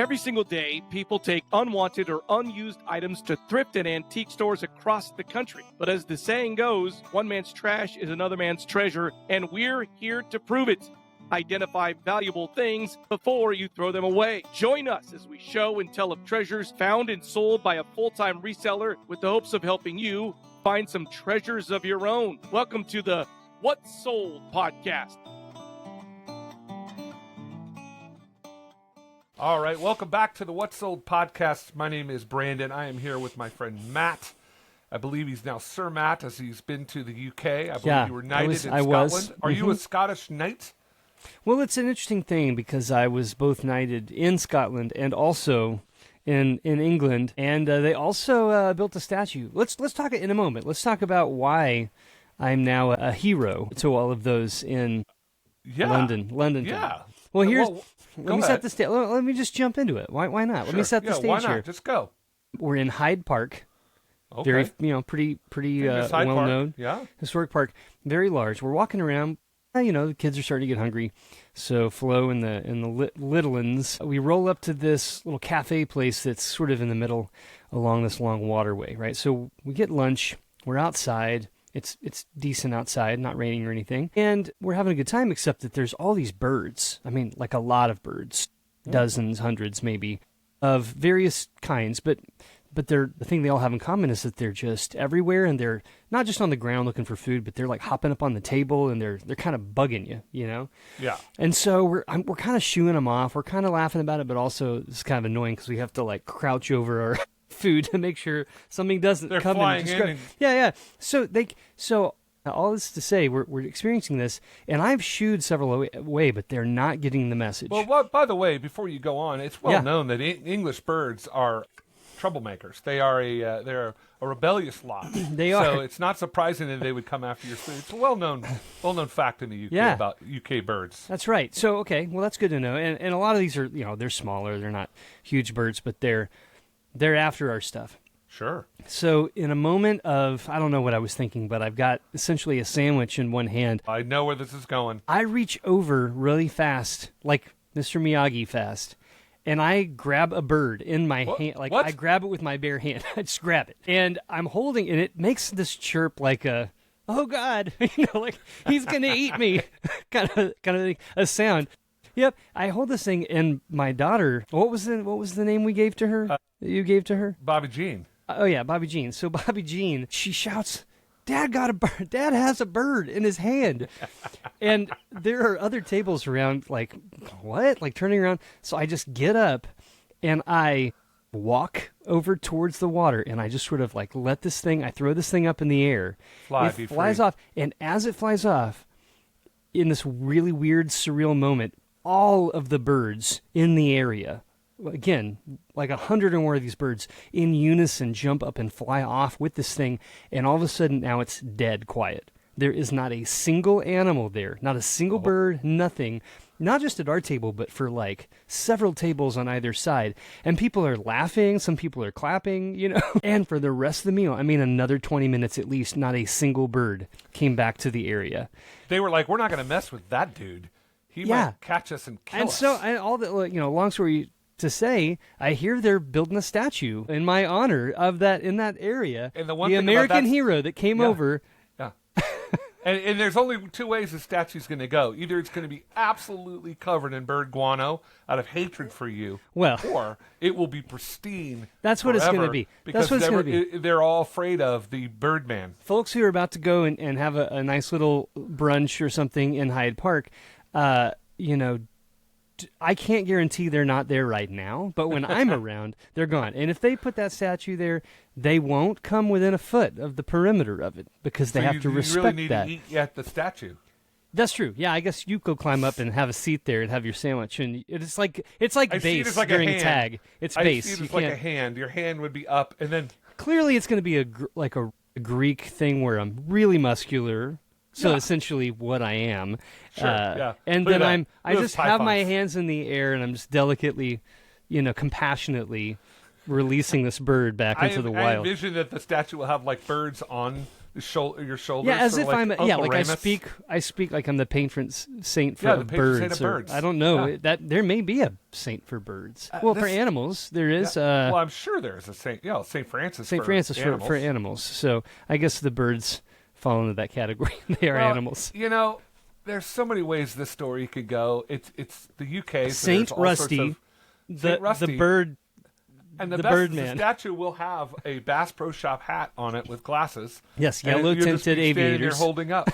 Every single day, people take unwanted or unused items to thrift and antique stores across the country. But as the saying goes, one man's trash is another man's treasure, and we're here to prove it. Identify valuable things before you throw them away. Join us as we show and tell of treasures found and sold by a full-time reseller with the hopes of helping you find some treasures of your own. Welcome to the What's Sold podcast. All right, welcome back to the What's Sold podcast. My name is Brandon. I am here with my friend Matt. I believe he's now Sir Matt, as he's been to the UK. I believe you were knighted in Scotland. Are you a Scottish knight? Well, it's an interesting thing because I was both knighted in Scotland and also in England, and they also built a statue. Let's talk in a moment. Let's talk about why I'm now a hero to all of those in London. Yeah. Well, let me set the stage. Let me just jump into it. Why not? Let me set the stage why not? here. Just go. We're in Hyde Park. Okay. Very, pretty well known. Yeah. Historic park, very large. We're walking around. The kids are starting to get hungry. So Flo and the little ones, we roll up to this little cafe place that's sort of in the middle along this long waterway, right? So we get lunch. We're outside. It's decent outside, not raining or anything. And we're having a good time, except that there's all these birds. I mean, like a lot of birds. Dozens, hundreds maybe, of various kinds. But the thing they all have in common is that they're just everywhere, and they're not just on the ground looking for food, but they're like hopping up on the table, and they're kind of bugging you, you know? Yeah. And so we're kind of shooing them off. We're kind of laughing about it, but also it's kind of annoying because we have to like crouch over our food to make sure something doesn't come flying in. Yeah. So all this to say, we're experiencing this, and I've shooed several away, but they're not getting the message. Well, by the way, before you go on, it's well known that English birds are troublemakers. They're a rebellious lot. They are. So it's not surprising that they would come after your food. It's a well-known fact in the UK about UK birds. That's right. So okay, well that's good to know. And a lot of these are they're smaller. They're not huge birds, but they're after our stuff. Sure. So in a moment of, I don't know what I was thinking, but I've got essentially a sandwich in one hand. I know where this is going. I reach over really fast, like Mr. Miyagi fast, and I grab a bird in my hand. Like what? I grab it with my bare hand. I just grab it. And I'm holding, and it makes this chirp like a, oh God, like he's going to eat me kind of thing, a sound. Yep, I hold this thing, and my daughter, what was the name we gave to her? That you gave to her? Bobby Jean. Oh yeah, Bobby Jean. So Bobby Jean, she shouts, "Dad got a bird! Dad has a bird in his hand!" And there are other tables around, like what? Like turning around. So I just get up, and I walk over towards the water, and I just sort of like I throw this thing up in the air. It flies off, and as it flies off, in this really weird, surreal moment, all of the birds in the area, again, like 100 or more of these birds in unison jump up and fly off with this thing, and all of a sudden now it's dead quiet. There is not a single animal there, not a single bird, nothing. Not just at our table, but for like several tables on either side. And people are laughing, some people are clapping, And for the rest of the meal, I mean another 20 minutes at least, not a single bird came back to the area. They were like, we're not going to mess with that dude. He might catch us and kill us. And so, long story to say, I hear they're building a statue in my honor of that in that area. And the American hero that came over. Yeah. and there's only two ways the statue's going to go. Either it's going to be absolutely covered in bird guano out of hatred for you, or it will be pristine. That's what it's going to be. Because that's what it's going to be. They're all afraid of the Birdman. Folks who are about to go and have a nice little brunch or something in Hyde Park, I can't guarantee they're not there right now, but when I'm around, they're gone. And if they put that statue there, they won't come within a foot of the perimeter of it because they have to respect really need that. To eat at the statue. That's true. Yeah, I guess you could climb up and have a seat there and have your sandwich, and it's like base during tag. It's base. I see it as like a hand. Your hand would be up, and then clearly it's going to be a Greek thing where I'm really muscular. So essentially what I am. Sure, and then I just have my hands in the air, and I'm just delicately, compassionately releasing this bird back into the wild. I envision that the statue will have like birds on your shoulders. Yeah, as if like I'm Uncle like Remus. I speak like I'm the patron saint for the patron saint of birds. I don't know Yeah. that there may be a saint for birds. For animals there is. Well, I'm sure there's a saint. Yeah, Saint Francis. Saint Francis animals. for animals. So I guess the birds fall into that category. They are animals. There's so many ways this story could go. It's the UK. So Saint Rusty, the bird. And the the Birdman. statue will have a Bass Pro Shop hat on it with glasses. Yes, and yellow you'll just tinted be standing aviators. Here holding up,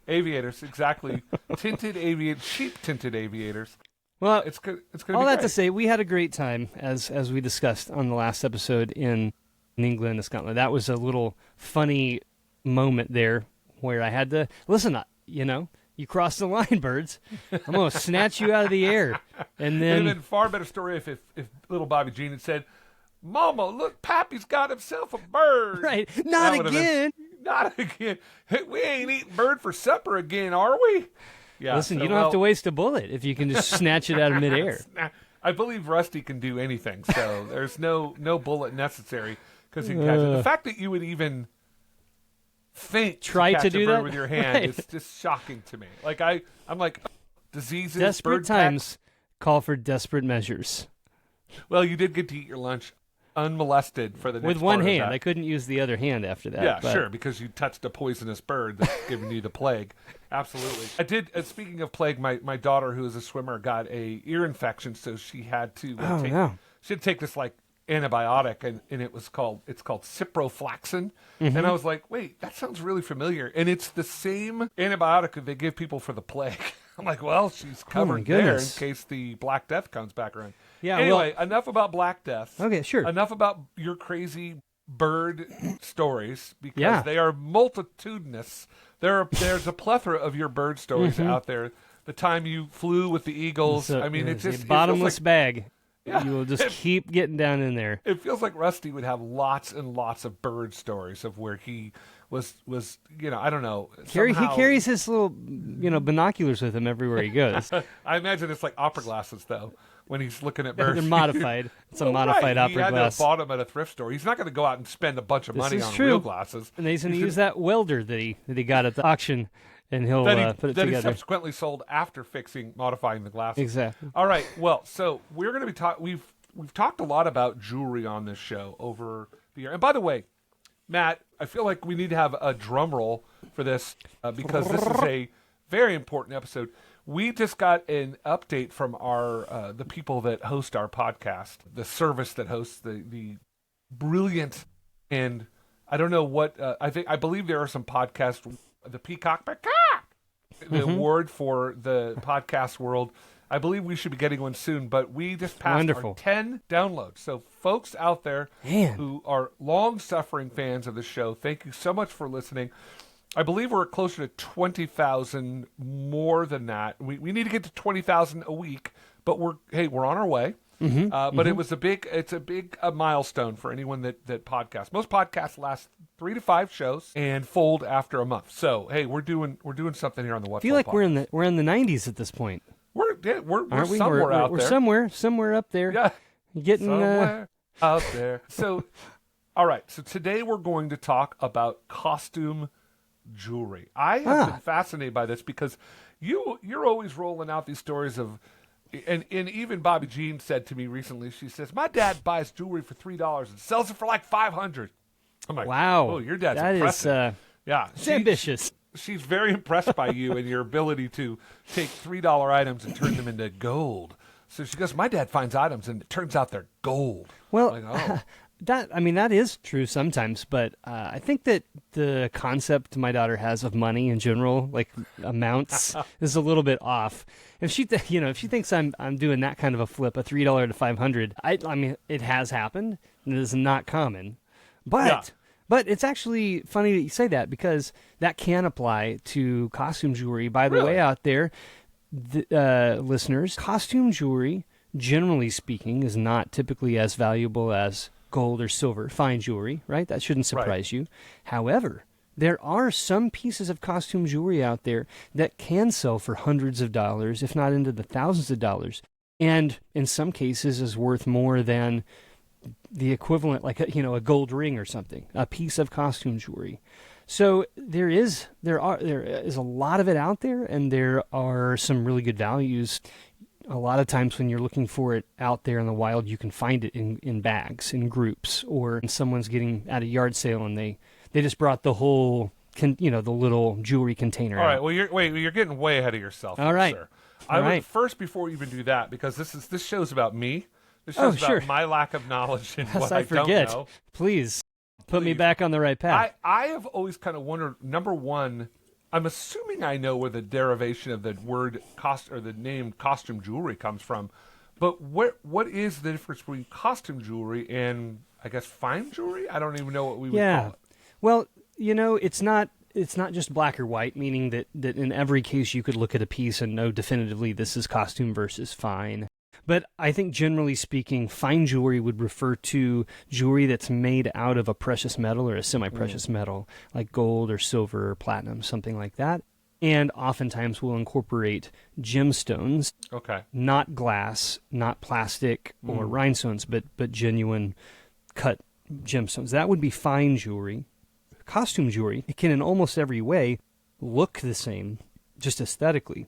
aviators, exactly. Tinted aviators, sheep tinted aviators. Well, it's going to be all that great. to say, we had a great time as we discussed on the last episode in England and Scotland. That was a little funny moment there where I had to listen. You crossed the line, birds. I'm going to snatch you out of the air. And then, it would have been a far better story if little Bobby Jean had said, "Mama, look, Pappy's got himself a bird." Right. Not again. Not again. Hey, we ain't eating bird for supper again, are we? Yeah. Listen, you don't have to waste a bullet if you can just snatch it out of midair. I believe Rusty can do anything, so there's no bullet necessary because he can catch it. The fact that you would even try to do that with your hand is just shocking to me. Like I'm like, diseases, desperate bird times call for desperate measures. Well, you did get to eat your lunch unmolested for the next with one part of hand. that. I couldn't use the other hand after that. Yeah, but... sure, because you touched a poisonous bird that's giving you the plague. Absolutely. I did. Speaking of plague, my daughter, who is a swimmer, got a ear infection, so she had to she had to take this like antibiotic, and it's called ciprofloxacin. Mm-hmm. And I was like, wait, that sounds really familiar. And it's the same antibiotic that they give people for the plague. I'm like, well, she's covered there in case the Black Death comes back around. Yeah. Anyway, enough about Black Death. Okay, sure. Enough about your crazy bird stories because they are multitudinous. There's a plethora of your bird stories out there. The time you flew with the eagles. I mean, it's just a bottomless like, bag. Yeah, you will just keep getting down in there. It feels like Rusty would have lots and lots of bird stories of where he was I don't know. He carries his little binoculars with him everywhere he goes. I imagine it's like opera glasses though. When he's looking at birds, they're modified. It's a modified opera glass. He had to bought them at a thrift store. He's not going to go out and spend a bunch of money on real glasses. And he's going to use that welder that he got at the auction, and he'll put it together. That he subsequently sold after modifying the glasses. Exactly. All right. Well, so we're going to be we've talked a lot about jewelry on this show over the year. And by the way, Matt, I feel like we need to have a drum roll for this because this is a very important episode. We just got an update from our the people that host our podcast, the service that hosts the brilliant, and I don't know what I believe there are some podcasts, the Peacock, the award for the podcast world. I believe we should be getting one soon, but we just passed our 10 downloads. So folks out there who are long-suffering fans of the show, thank you so much for listening. I believe we're closer to 20,000 more than that. We need to get to 20,000 a week, but we're on our way. But it's a big milestone for anyone that podcasts. Most podcasts last 3 to 5 shows and fold after a month. So hey, we're doing something here on the What's I feel like podcast. we're in the 90s at this point. We're somewhere out there. We're somewhere up there. Yeah, getting somewhere out there. So, all right. So today we're going to talk about costume jewelry. I have been fascinated by this because you're always rolling out these stories of, and even Bobby Jean said to me recently, she says, my dad buys jewelry for $3 and sells it for like $500. I'm like, wow, oh, your dad's impressive. It's ambitious. She's very impressed by you and your ability to take $3 items and turn them into gold. So she goes, my dad finds items and it turns out they're gold. Well, that is true sometimes, but I think that the concept my daughter has of money in general, like amounts, is a little bit off. If she, if she thinks I'm doing that kind of a flip, a $3 to $500, I mean, it has happened. And it is not common, but it's actually funny that you say that because that can apply to costume jewelry. By the way, out there, listeners, costume jewelry, generally speaking, is not typically as valuable as gold or silver, fine jewelry, right? That shouldn't surprise you. However, there are some pieces of costume jewelry out there that can sell for hundreds of dollars, if not into the thousands of dollars, and in some cases is worth more than the equivalent, like a gold ring or something, a piece of costume jewelry. So there is a lot of it out there, and there are some really good values. A lot of times when you're looking for it out there in the wild, you can find it in bags, in groups, or someone's getting at a yard sale and they just brought the whole, the little jewelry container All out. right, well, you're getting way ahead of yourself. All right. Sir. I would first, before we even do that, because this show's about me. This show's about my lack of knowledge and what I don't know. Please put me back on the right path. I have always kind of wondered, number one, I'm assuming I know where the derivation of the word the name costume jewelry comes from, but what is the difference between costume jewelry and, I guess, fine jewelry? I don't even know what we would call it. Well, it's not just black or white, meaning that in every case you could look at a piece and know definitively this is costume versus fine. But I think generally speaking, fine jewelry would refer to jewelry that's made out of a precious metal or a semi-precious metal, like gold or silver or platinum, something like that. And oftentimes will incorporate gemstones, not glass, not plastic or rhinestones, but genuine cut gemstones. That would be fine jewelry. Costume jewelry, it can in almost every way look the same, just aesthetically.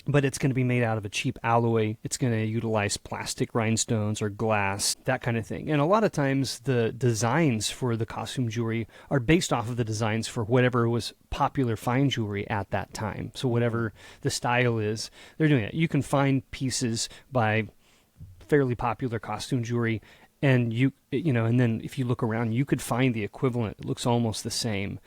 But it's going to be made out of a cheap alloy. It's going to utilize plastic rhinestones or glass, that kind of thing. And a lot of times the designs for the costume jewelry are based off of the designs for whatever was popular fine jewelry at that time. So whatever the style is, they're doing it. You can find pieces by fairly popular costume jewelry, and and then if you look around, you could find the equivalent. It looks almost the same,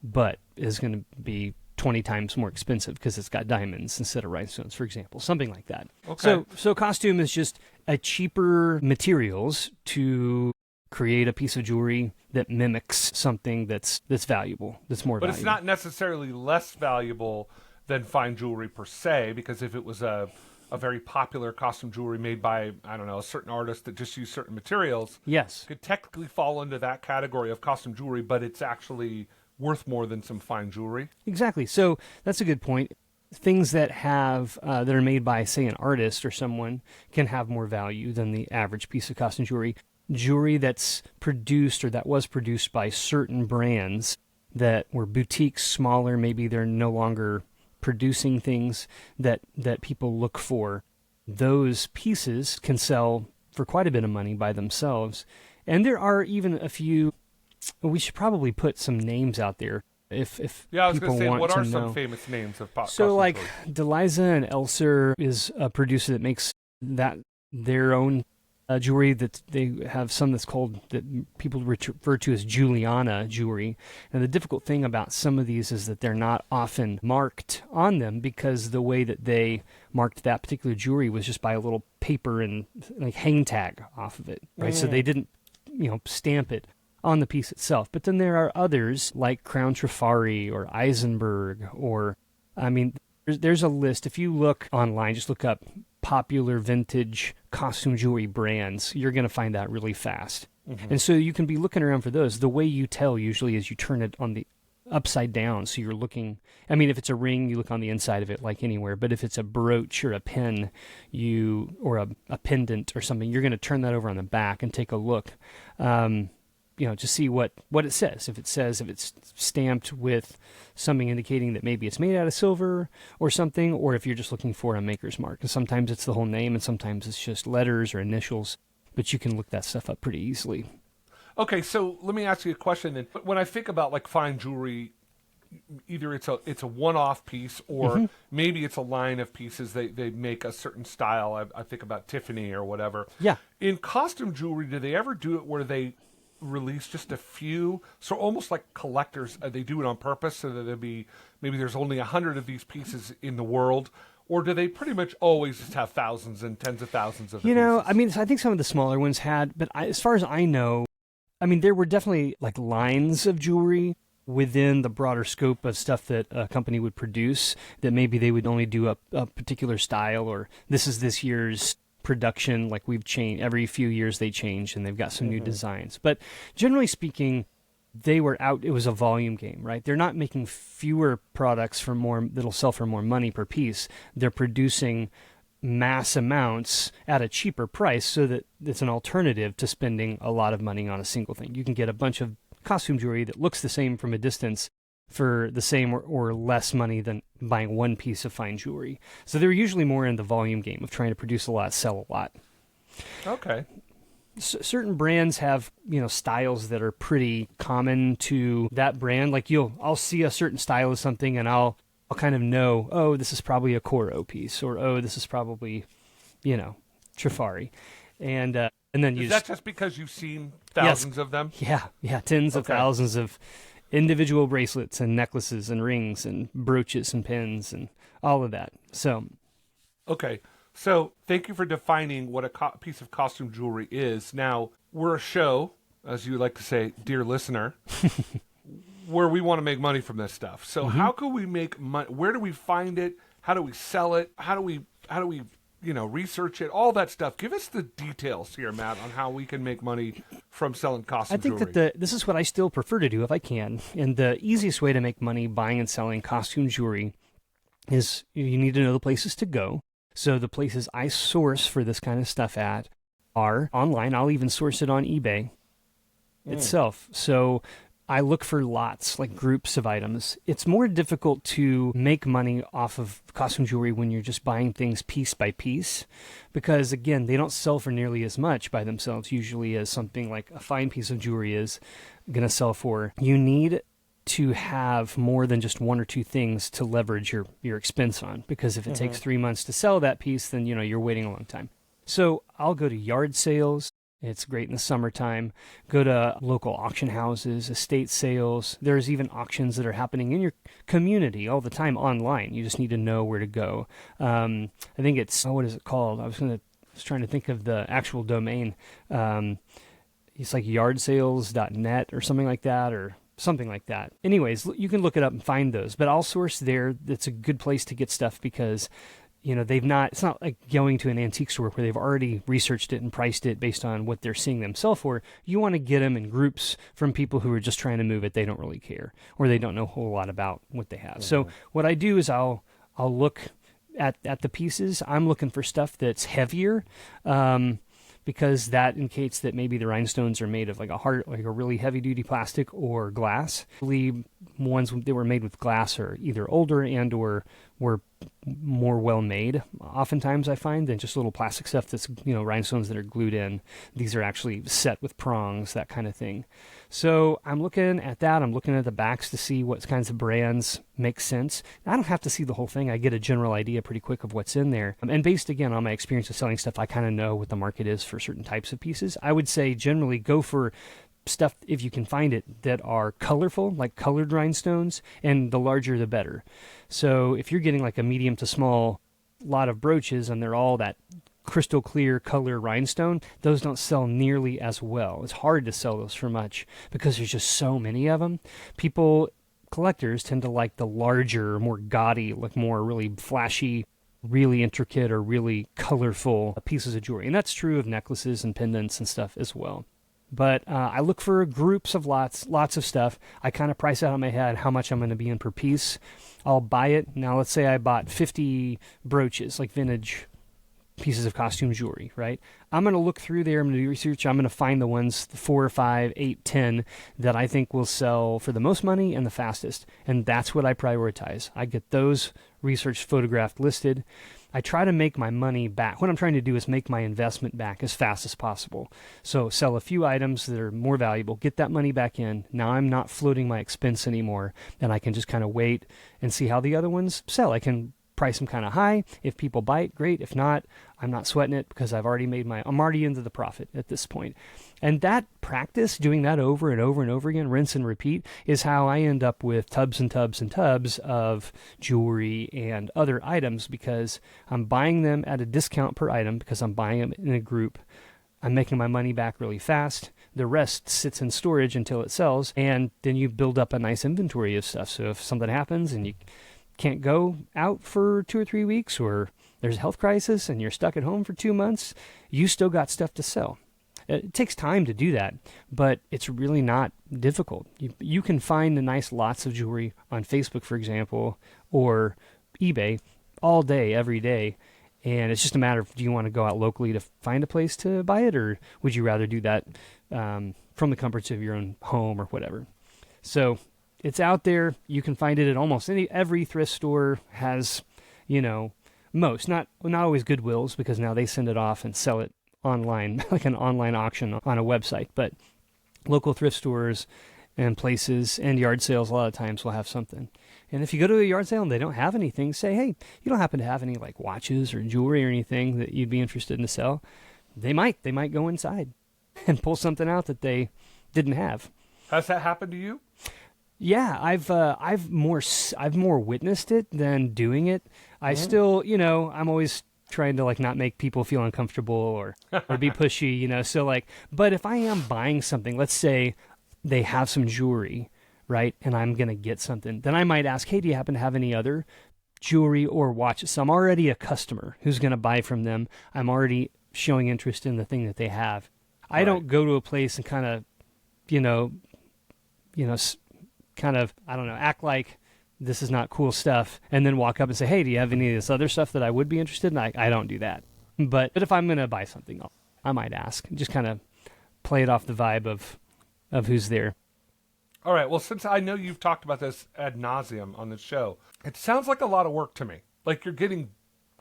but is going to be 20 times more expensive because it's got diamonds instead of rhinestones, for example, something like that. Okay. So costume is just a cheaper materials to create a piece of jewelry that mimics something that's valuable, that's more valuable. But it's not necessarily less valuable than fine jewelry per se, because if it was a very popular costume jewelry made by, I don't know, a certain artist that just used certain materials, yes, could technically fall into that category of costume jewelry, but it's actually worth more than some fine jewelry. Exactly. So that's a good point. Things that that are made by, say, an artist or someone can have more value than the average piece of costume jewelry. Jewelry that's produced or that was produced by certain brands that were boutiques, smaller, maybe they're no longer producing things that people look for. Those pieces can sell for quite a bit of money by themselves. And there are even a few. We should probably put some names out there if I was people going to say, want what to are know. some famous names of costume So, like, jewelry? Deliza and Elser is a producer that makes their own jewelry. That they have some that's called, that people refer to as Juliana jewelry. And the difficult thing about some of these is that they're not often marked on them, because the way that they marked that particular jewelry was just by a little paper and like hang tag off of it, right? So they didn't, stamp it on the piece itself. But then there are others like Crown Trifari or Eisenberg, or, there's a list. If you look online, just look up popular vintage costume jewelry brands, you're going to find that really fast. And so you can be looking around for those. The way you tell usually is you turn it on the upside down. So you're looking, if it's a ring, you look on the inside of it like anywhere. But if it's a brooch or a pin, or a pendant or something, you're going to turn that over on the back and take a look. To see what it says. If it's stamped with something indicating that maybe it's made out of silver or something, or if you're just looking for a maker's mark. And sometimes it's the whole name, and sometimes it's just letters or initials, but you can look that stuff up pretty easily. Okay, so let me ask you a question then. When I think about like fine jewelry, either it's a one-off piece, or maybe it's a line of pieces. They make a certain style. I think about Tiffany or whatever. Yeah. In costume jewelry, do they ever do it where they release just a few, so almost like collectors, they do it on purpose so that maybe there's only 100 of these pieces in the world, or do they pretty much always just have thousands and tens of thousands of pieces? I think some of the smaller ones had, but as far as I know, there were definitely like lines of jewelry within the broader scope of stuff that a company would produce, that maybe they would only do a particular style, or this is this year's production. Like, we've changed every few years, they change and they've got some new designs. But generally speaking, they were out. It was a volume game, right? They're not making fewer products that'll sell for more money per piece. They're producing mass amounts at a cheaper price, so that it's an alternative to spending a lot of money on a single thing. You can get a bunch of costume jewelry that looks the same from a distance, for the same or less money than buying one piece of fine jewelry. So they're usually more in the volume game of trying to produce a lot, sell a lot. Okay. Certain brands have, styles that are pretty common to that brand. Like I'll see a certain style of something and I'll kind of know, oh, this is probably a Coro piece, or oh, this is probably, Trifari. And then is that just because you've seen thousands of them? Yeah, tens of thousands of individual bracelets and necklaces and rings and brooches and pins and all of that. So, okay. So thank you for defining what a piece of costume jewelry is. Now, we're a show, as you like to say, dear listener, where we want to make money from this stuff. So how can we make money? Where do we find it? How do we sell it? How do we research it? All that stuff. Give us the details here, Matt, on how we can make money from selling costume jewelry. I think that this is what I still prefer to do if I can. And the easiest way to make money buying and selling costume jewelry is you need to know the places to go. So the places I source for this kind of stuff at are online. I'll even source it on eBay itself. So I look for lots, like groups of items. It's more difficult to make money off of costume jewelry when you're just buying things piece by piece, because again, they don't sell for nearly as much by themselves usually as something like a fine piece of jewelry is going to sell for. You need to have more than just one or two things to leverage your expense on, because if it takes 3 months to sell that piece, then you're waiting a long time. So I'll go to yard sales. It's great in the summertime. Go to local auction houses, estate sales. There's even auctions that are happening in your community all the time online. You just need to know where to go. I think it's, what is it called? I was trying to think of the actual domain. It's like yardsales.net or something like that, or something like that. Anyways, you can look it up and find those, but I'll source there. That's a good place to get stuff because, it's not like going to an antique store where they've already researched it and priced it based on what they're seeing them sell for. You want to get them in groups from people who are just trying to move it. They don't really care, or they don't know a whole lot about what they have. So what I do is I'll look at the pieces. I'm looking for stuff that's heavier, because that indicates that maybe the rhinestones are made of like a really heavy duty plastic or glass. The ones that were made with glass are either older and or were more well made. Oftentimes I find than just little plastic stuff that's, rhinestones that are glued in. These are actually set with prongs, that kind of thing. So I'm looking at that. I'm looking at the backs to see what kinds of brands make sense. I don't have to see the whole thing. I get a general idea pretty quick of what's in there. And based, again, on my experience of selling stuff, I kind of know what the market is for certain types of pieces. I would say generally go for stuff, if you can find it, that are colorful, like colored rhinestones, and the larger the better. So if you're getting like a medium to small lot of brooches and they're all that crystal clear color rhinestone, those don't sell nearly as well. It's hard to sell those for much because there's just so many of them. Collectors tend to like the larger, more gaudy, like more really flashy, really intricate or really colorful pieces of jewelry. And that's true of necklaces and pendants and stuff as well. But I look for groups of lots of stuff. I kind of price out in my head how much I'm going to be in per piece. I'll buy it. Now, let's say I bought 50 brooches, like vintage pieces of costume jewelry, right? I'm going to look through there. I'm going to do research. I'm going to find the ones, 4 or 5, 8, 10 that I think will sell for the most money and the fastest. And that's what I prioritize. I get those researched, photographed, listed. I try to make my money back. What I'm trying to do is make my investment back as fast as possible. So sell a few items that are more valuable, get that money back in. Now I'm not floating my expense anymore, and I can just kind of wait and see how the other ones sell. I can price them kind of high. If people bite, great. If not, I'm not sweating it because I'm already into the profit at this point. And that practice, doing that over and over and over again, rinse and repeat, is how I end up with tubs and tubs and tubs of jewelry and other items, because I'm buying them at a discount per item because I'm buying them in a group. I'm making my money back really fast. The rest sits in storage until it sells, and then you build up a nice inventory of stuff. So if something happens and you can't go out for 2 or 3 weeks, or there's a health crisis and you're stuck at home for 2 months, you still got stuff to sell. It takes time to do that, but it's really not difficult. You can find the nice lots of jewelry on Facebook, for example, or eBay all day, every day. And it's just a matter of, do you want to go out locally to find a place to buy it, or would you rather do that from the comforts of your own home or whatever? So it's out there. You can find it at almost every thrift store has, most, not always Goodwills, because now they send it off and sell it online, like an online auction on a website. But local thrift stores and places and yard sales a lot of times will have something. And if you go to a yard sale and they don't have anything, say, hey, you don't happen to have any like watches or jewelry or anything that you'd be interested in to sell? They might go inside and pull something out that they didn't have. Has that happened to you? Yeah, I've more witnessed it than doing it. I still, I'm always trying to like not make people feel uncomfortable or be pushy, so like, but if I am buying something, let's say they have some jewelry, right, and I'm going to get something, then I might ask, hey, do you happen to have any other jewelry or watches? So I'm already a customer who's going to buy from them. I'm already showing interest in the thing that they have. I don't go to a place and kind of, I don't know, act like this is not cool stuff, and then walk up and say, hey, do you have any of this other stuff that I would be interested in? I don't do that. But if I'm going to buy something, I might ask. Just kind of play it off the vibe of who's there. All right. Well, since I know you've talked about this ad nauseum on the show, it sounds like a lot of work to me. Like you're getting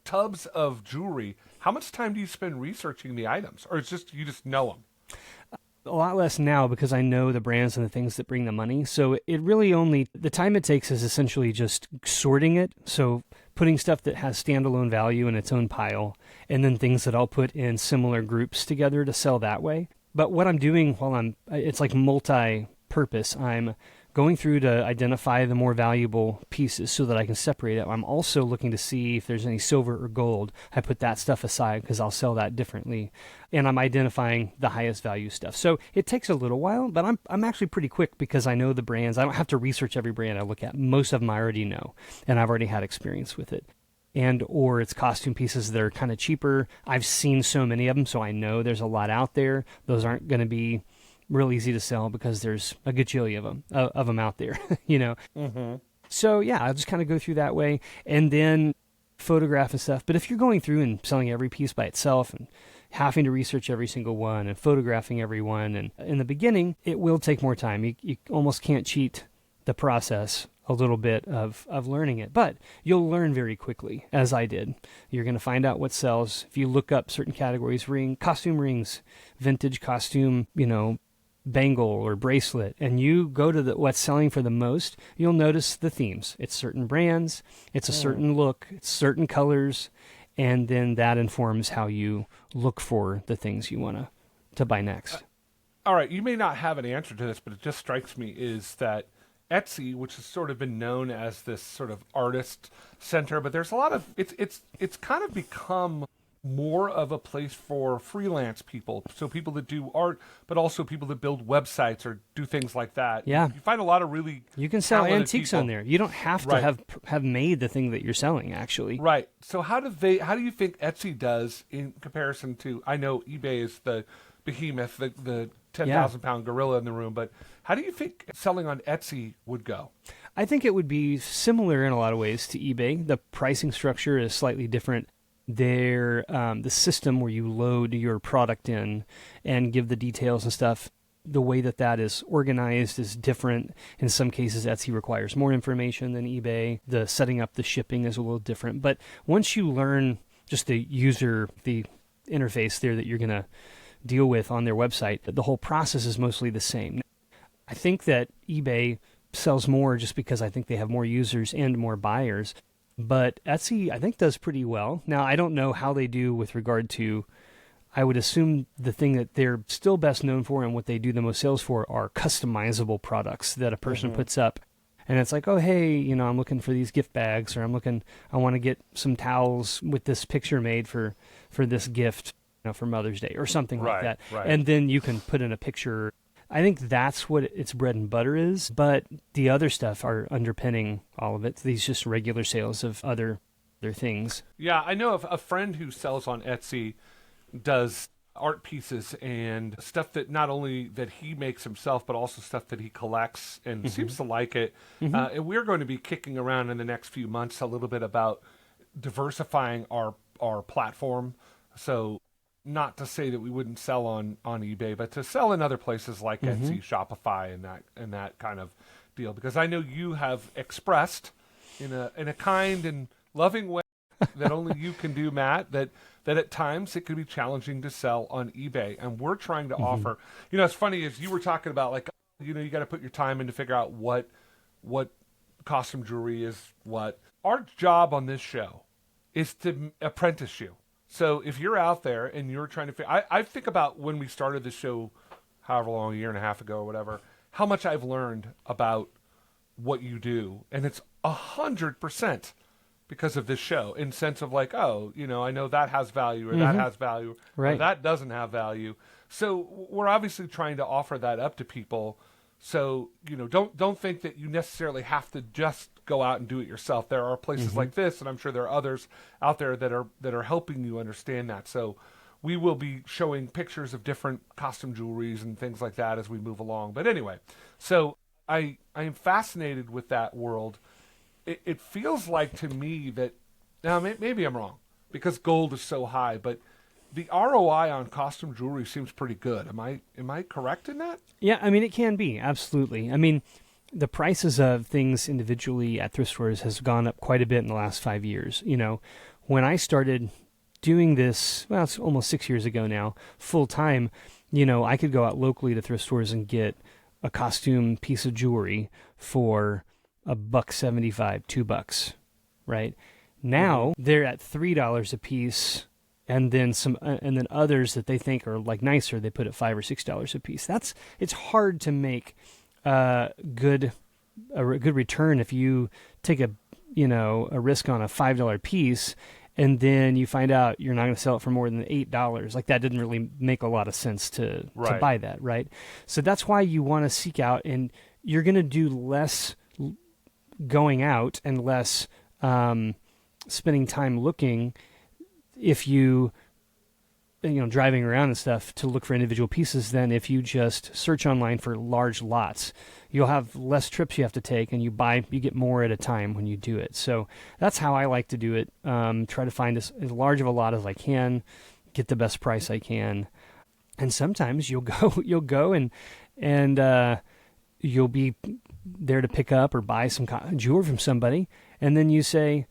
tubs of jewelry. How much time do you spend researching the items? Or it's just you just know them? A lot less now because I know the brands and the things that bring the money. So it really the time it takes is essentially just sorting it. So putting stuff that has standalone value in its own pile, and then things that I'll put in similar groups together to sell that way. But what I'm doing it's like multi-purpose. I'm going through to identify the more valuable pieces so that I can separate it. I'm also looking to see if there's any silver or gold. I put that stuff aside because I'll sell that differently. And I'm identifying the highest value stuff. So it takes a little while, but I'm actually pretty quick because I know the brands. I don't have to research every brand I look at. Most of them I already know, and I've already had experience with it. Or it's costume pieces that are kind of cheaper. I've seen so many of them, so I know there's a lot out there. Those aren't going to be real easy to sell because there's a gajillion of them out there, Mm-hmm. So yeah, I'll just kind of go through that way and then photograph and stuff. But if you're going through and selling every piece by itself and having to research every single one and photographing every one, and in the beginning, it will take more time. You almost can't cheat the process a little bit of learning it, but you'll learn very quickly, as I did. You're going to find out what sells. If you look up certain categories, costume rings, vintage costume, bangle or bracelet, and you go to what's selling for the most, you'll notice the themes. It's certain brands, it's a certain look, it's certain colors, and then that informs how you look for the things you want to buy next. All right, you may not have an answer to this, but it just strikes me is that Etsy, which has sort of been known as this sort of artist center, but there's a lot of it's kind of become more of a place for freelance people, so people that do art, but also people that build websites or do things like that. Yeah, you find a lot of really you can sell antiques on there. You don't have to have made the thing that you're selling, actually. Right. So how do you think Etsy does in comparison to? I know eBay is the behemoth, the 10,000 pound gorilla in the room, but how do you think selling on Etsy would go? I think it would be similar in a lot of ways to eBay. The pricing structure is slightly different. The system where you load your product in and give the details and stuff, the way that is organized is different. In some cases, Etsy requires more information than eBay. The setting up the shipping is a little different. But once you learn just the interface there that you're going to deal with on their website, the whole process is mostly the same. I think that eBay sells more just because I think they have more users and more buyers. But Etsy, I think, does pretty well. Now, I don't know how they do with regard to, I would assume the thing that they're still best known for and what they do the most sales for are customizable products that a person puts up. And it's like, oh, hey, I'm looking for these gift bags, or I want to get some towels with this picture made for this gift, for Mother's Day or something like that. Right. And then you can put in a picture. I think that's what its bread and butter is, but the other stuff are underpinning all of it. These just regular sales of other things. Yeah, I know of a friend who sells on Etsy, does art pieces and stuff that not only that he makes himself, but also stuff that he collects and seems to like it. And we're going to be kicking around in the next few months a little bit about diversifying our platform. So not to say that we wouldn't sell on eBay, but to sell in other places like Etsy, Shopify, and that kind of deal? Because I know you have expressed in a kind and loving way that only you can do, Matt, that at times it can be challenging to sell on eBay. And we're trying to offer, it's funny as you were talking about, like, you got to put your time in to figure out what costume jewelry is what. Our job on this show is to apprentice you. So if you're out there and you're trying to I think about when we started the show, however long, a year and a half ago or whatever, how much I've learned about what you do. And it's 100% because of this show, in sense of like, oh, I know that has value, or that has value, or that doesn't have value. So we're obviously trying to offer that up to people. So, don't think that you necessarily have to just go out and do it yourself. There are places like this, and I'm sure there are others out there that are helping you understand that. So we will be showing pictures of different costume jewelries and things like that as we move along. But anyway, so I am fascinated with that world. It feels like to me that, now maybe I'm wrong, because gold is so high, but the ROI on costume jewelry seems pretty good. Am I correct in that? Yeah, I mean, it can be, absolutely. I mean, the prices of things individually at thrift stores has gone up quite a bit in the last 5 years. When I started doing this, well, it's almost 6 years ago now, full time, I could go out locally to thrift stores and get a costume piece of jewelry for $1.75, $2, right? Now they're at $3 a piece. And then and then others that they think are like nicer, they put at $5 or $6 a piece. It's hard to make a good return if you take a risk on a $5 piece, and then you find out you're not going to sell it for more than $8. Like, that didn't really make a lot of sense to buy that, right? So that's why you want to seek out, and you're going to do less going out and less spending time looking if you driving around and stuff to look for individual pieces than if you just search online for large lots. You'll have less trips you have to take, and you get more at a time when you do it. So that's how I like to do it. Try to find as large of a lot as I can, get the best price I can. And sometimes you'll go and you'll be there to pick up or buy some jewelry from somebody, and then you say,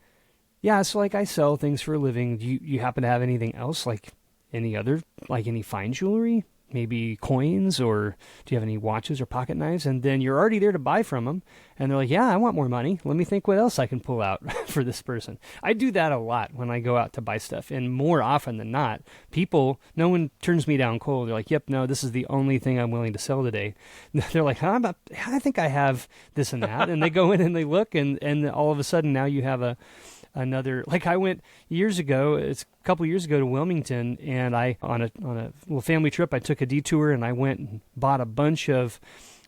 yeah, so like I sell things for a living. Do you happen to have anything else, like any fine jewelry, maybe coins, or do you have any watches or pocket knives? And then you're already there to buy from them, and they're like, yeah, I want more money. Let me think what else I can pull out for this person. I do that a lot when I go out to buy stuff, and more often than not, no one turns me down cold. They're like, yep, no, this is the only thing I'm willing to sell today. They're like, I think I have this and that, and they go in and they look, and all of a sudden now you have another, like I went it's a couple years ago to Wilmington, and I, on a little family trip, I took a detour and I went and bought a bunch of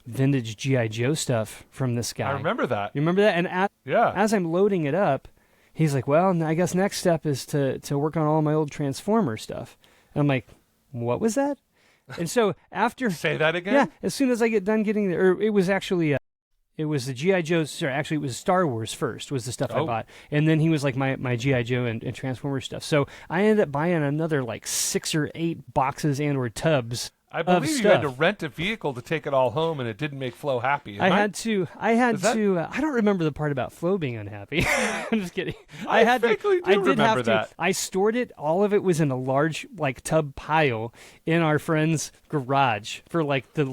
vintage G.I. Joe stuff from this guy. I remember that. You remember that? And as I'm loading it up, he's like, well, I guess next step is to work on all my old Transformer stuff. And I'm like, what was that? And so after... Say that again? Yeah, as soon as I get done getting there, it was actually... It was the G.I. Joe's, sorry, actually it was Star Wars first, was the stuff I bought. And then he was like my G.I. Joe and Transformers stuff. So I ended up buying another like 6 or 8 boxes and or tubs I believe you had to rent a vehicle to take it all home, and it didn't make Flo happy. I had to. I don't remember the part about Flo being unhappy. I'm just kidding. I did remember that. I stored it. All of it was in a large like tub pile in our friend's garage for like the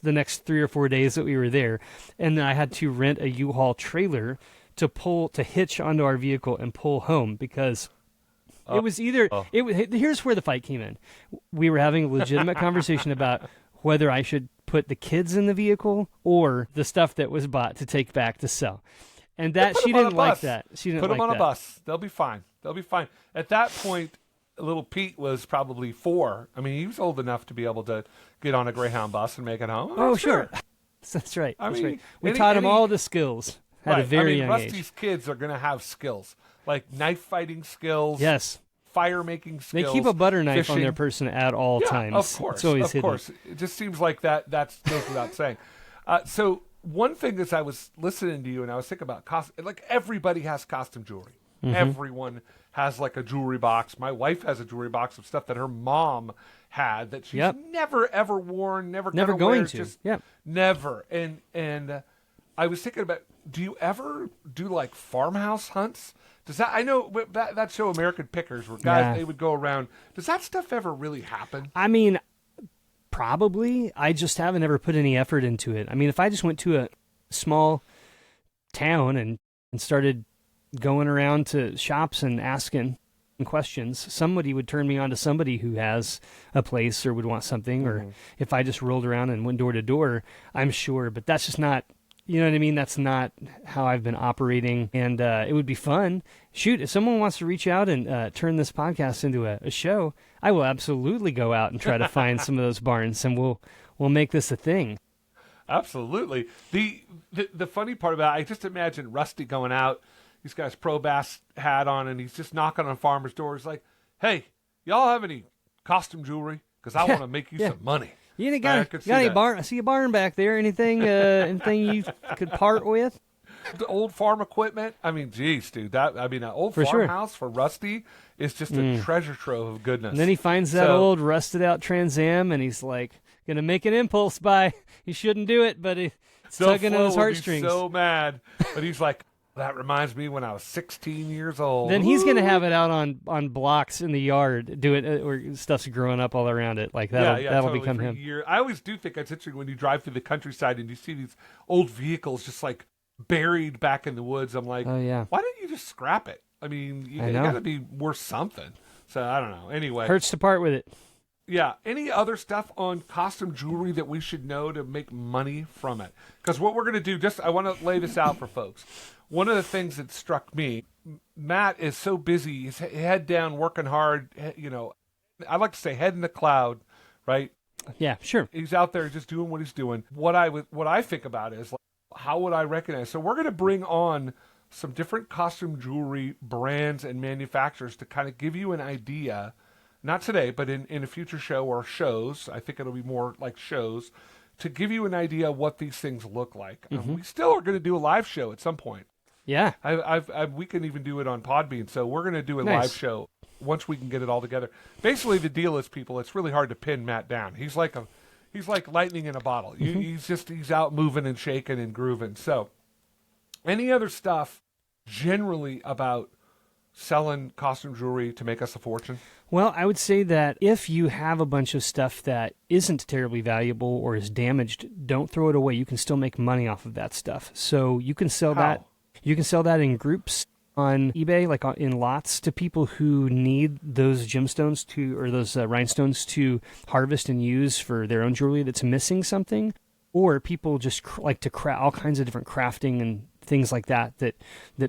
next 3 or 4 days that we were there, and then I had to rent a U-Haul trailer to hitch onto our vehicle and pull home because. It was either here's where the fight came in. We were having a legitimate conversation about whether I should put the kids in the vehicle or the stuff that was bought to take back to sell. And that she didn't like that. She didn't put like them on that. a bus. They'll be fine. At that point, little Pete was probably 4. I mean, he was old enough to be able to get on a Greyhound bus and make it home. Oh, sure. That's right. We taught him all the skills at a very young age. Rusty's kids are going to have skills. Like knife fighting skills. Yes. Fire making skills. They keep a butter knife on their person at all times. Of course. It's always hidden. Of course. It just seems like that goes without saying. So one thing as I was listening to you and I was thinking about like everybody has costume jewelry. Mm-hmm. Everyone has like a jewelry box. My wife has a jewelry box of stuff that her mom had that she's never ever worn, never going to. Just never. And I was thinking about, do you ever do like farmhouse hunts? Does that, I know that show American Pickers where guys, they would go around. Does that stuff ever really happen? I mean, probably. I just haven't ever put any effort into it. I mean, if I just went to a small town and started going around to shops and asking questions, somebody would turn me on to somebody who has a place or would want something. Or if I just rolled around and went door to door, I'm sure. But that's just not, you know what I mean? That's not how I've been operating. And it would be fun. Shoot, if someone wants to reach out and turn this podcast into a show, I will absolutely go out and try to find some of those barns, and we'll make this a thing. Absolutely. The funny part about it, I just imagine Rusty going out. He's got his pro bass hat on, and he's just knocking on farmers' doors like, hey, y'all have any costume jewelry? Because I want to make you some money. You got any barn? I see a barn back there. Anything you could part with? The old farm equipment. I mean, geez, dude. An old farmhouse for Rusty is just a treasure trove of goodness. And then he finds that old rusted out Trans Am, and he's like, gonna make an impulse buy. He shouldn't do it, but it's tugging on his heartstrings. He's so mad, but he's like, that reminds me when I was 16 years old. Then he's going to have it out on blocks in the yard, where stuff's growing up all around it. Like that'll totally become him. I always do think it's interesting when you drive through the countryside and you see these old vehicles just like buried back in the woods. I'm like, oh yeah, why don't you just scrap it? I mean, you got to be worth something. So I don't know. Anyway, hurts to part with it. Yeah. Any other stuff on costume jewelry that we should know to make money from it? Because what we're going to do, I want to lay this out for folks. One of the things that struck me, Matt is so busy, he's head down, working hard, I like to say head in the cloud, right? Yeah, sure. He's out there just doing what he's doing. What I think about is, like, how would I recognize? So we're going to bring on some different costume jewelry brands and manufacturers to kind of give you an idea, not today, but in a future show or shows, I think it'll be more like shows, to give you an idea of what these things look like. We still are going to do a live show at some point. Yeah, we can even do it on Podbean. So we're going to do a live show once we can get it all together. Basically, the deal is, people, it's really hard to pin Matt down. He's like lightning in a bottle. He's out moving and shaking and grooving. So, any other stuff generally about selling costume jewelry to make us a fortune? Well, I would say that if you have a bunch of stuff that isn't terribly valuable or is damaged, don't throw it away. You can still make money off of that stuff. So you can sell that. You can sell that in groups on eBay, like in lots, to people who need those gemstones or those rhinestones to harvest and use for their own jewelry that's missing something. Or people just like to craft all kinds of different crafting and things like that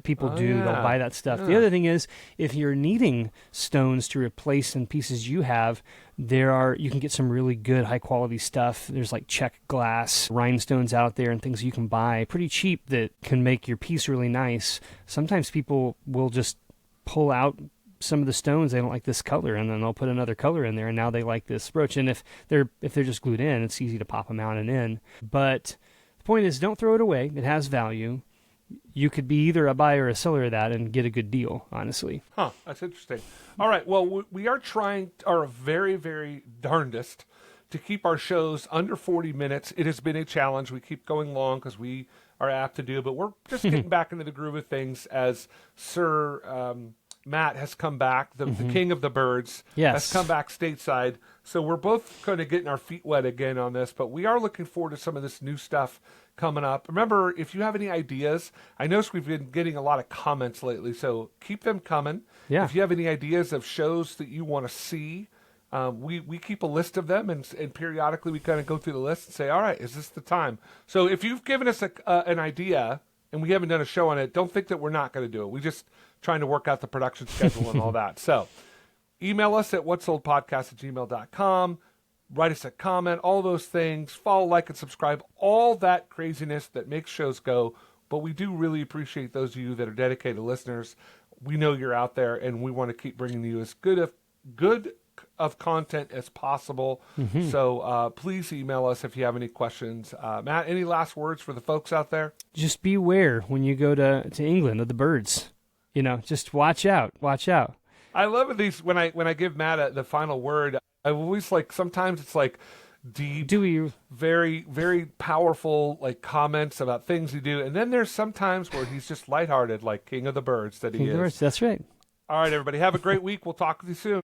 people do. Yeah. They'll buy that stuff. Yeah. The other thing is, if you're needing stones to replace in pieces you have, you can get some really good high quality stuff. There's like check glass rhinestones out there and things you can buy pretty cheap that can make your piece really nice. Sometimes people will just pull out some of the stones, they don't like this color, and then they'll put another color in there, and now they like this brooch. And if they're just glued in, it's easy to pop them out and in. But the point is, don't throw it away. It has value. You could be either a buyer or a seller of that and get a good deal, honestly. Huh, that's interesting. All right, well, we are trying our very, very darndest to keep our shows under 40 minutes. It has been a challenge. We keep going long because we are apt to do, but we're just getting back into the groove of things as Sir Matt has come back, the king of the birds, has come back stateside. So we're both kind of getting our feet wet again on this, but we are looking forward to some of this new stuff coming up. Remember, if you have any ideas, I noticed we've been getting a lot of comments lately, so keep them coming. Yeah. If you have any ideas of shows that you want to see, we keep a list of them, and periodically we kind of go through the list and say, all right, is this the time? So if you've given us an idea and we haven't done a show on it, don't think that we're not going to do it. We're just trying to work out the production schedule and all that. So email us at whatsoldpodcast@gmail.com. Write us a comment, all those things. Follow, like, and subscribe. All that craziness that makes shows go. But we do really appreciate those of you that are dedicated listeners. We know you're out there, and we want to keep bringing you as good of content as possible. So please email us if you have any questions. Matt, any last words for the folks out there? Just beware when you go to England of the birds. Just watch out. Watch out. I love these when I give Matt the final word. I always sometimes it's like deep, Dewey, very, very powerful like comments about things he do. And then there's some times where he's just lighthearted, like King of the Birds that he is. That's right. All right, everybody. Have a great week. We'll talk with you soon.